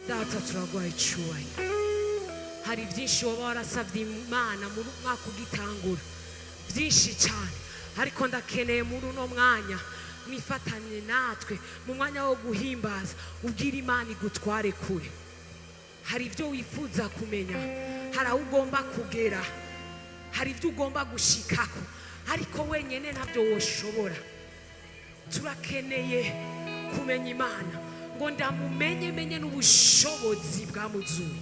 data turagwaye icyubahiro. Hari byinshi waba warasabye Imana muri mwaka ugitangura, byinshi cyane, ariko ndakeneye muri uno mwanya mwifatanye natwe mu mwanya wo guhimbaza, ubwira Imana igutware kure. Hari ibyo wifuza kumenya, hari aho ugomba kugera, hari ibyo ugomba gushikako, ariko wenyine ntabyo woshobora. Turakeneye kumenya Imana ngo ndamumenye menye n'ubushobozi bwamuzuye.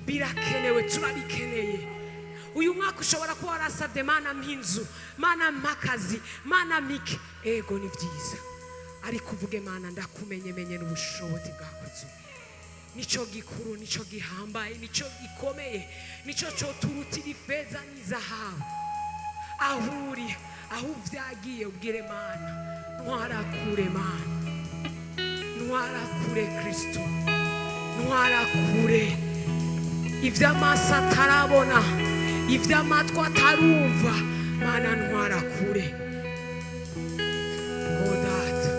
Birakenewe, turabikeneye. Uyu mwaka ushobora kuba warasabye Mana mpinzu, Mana mpakazi, Mana mike, ego ni byiza, ariko uvuge Mana ndakumenye menye n'ubushobozi bwakuzuye. Nico gikuru, nico gihambaye, nico gikomeye, nico cyo turutira ifeza n'izahabu. Aho uri, aho uvyagiye ubwire Mana ntwara kure, Mana ntwara kure Kristo, ntwara kure ivy'amaso atarabona, ivy'amatwi atarumva, Mana ntwara kure. Oh Data,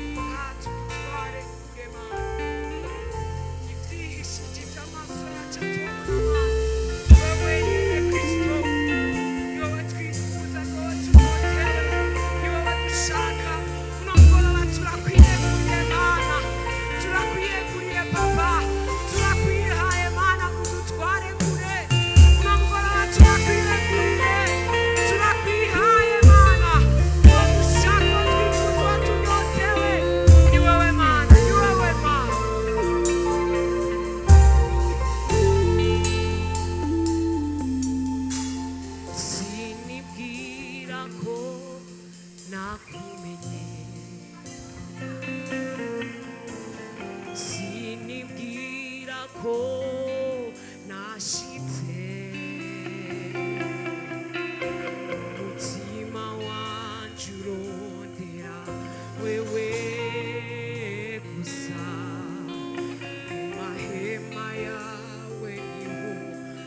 ntware kure Mana, ivyihishije ivy'amaso yacu atabona. Wewe nyine Kristo, ni wowe twifuza, ni wowe tunotewe, ni wowe dushaka. Uno mugoroba turakwiyeguriye Mana, turakwiyeguriye Papa, turakwihaye Mana udutware kure. Uno mugoroba turakwiyeguriye, turakwihaye Mana, uwo dushaka, twifuza, tunotewe, ni wowe Mana, ni wowe Mana. Sinibwira ko nakumenye, sinibwira ko nashitse, umutima wanje urondera wewe gusa, mu mahema yawe niho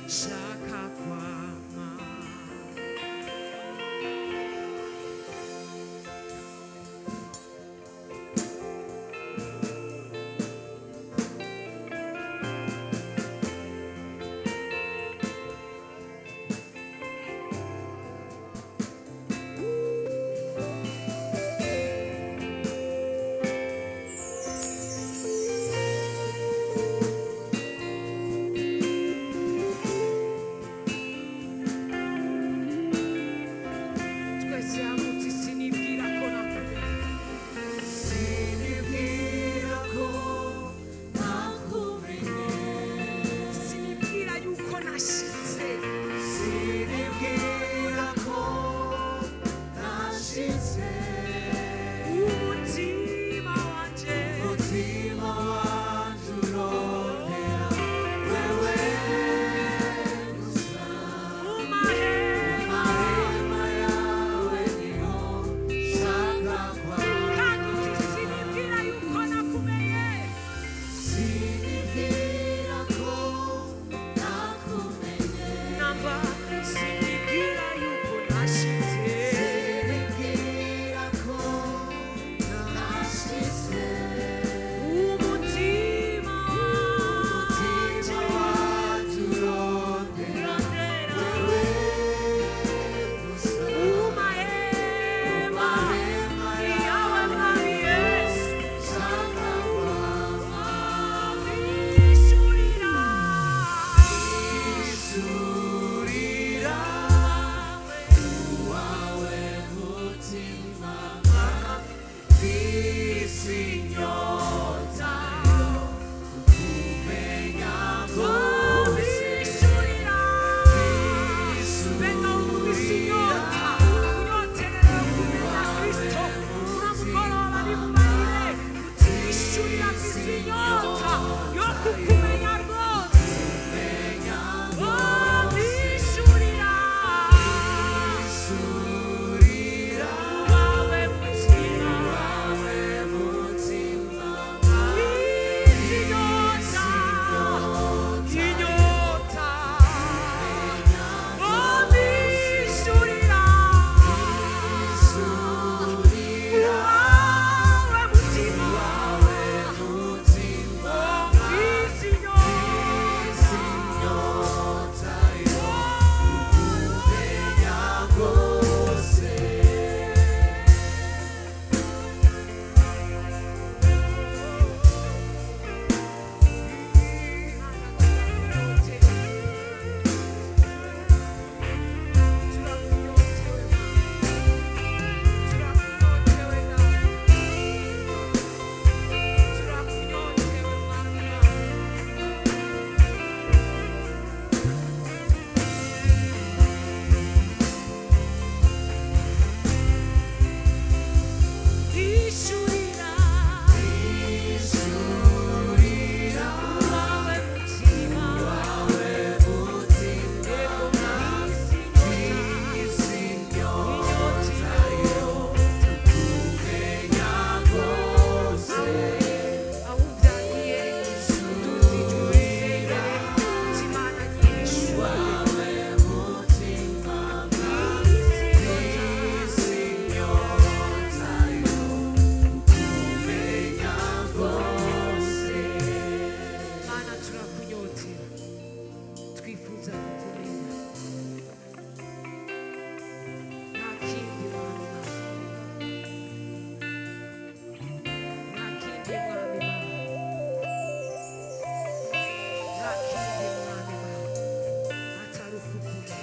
nshaka kwama. nifuza kukumenya nta kindi mwami Imana nta kindi mwami Imana nta kindi mwami Imana atari ukukumenya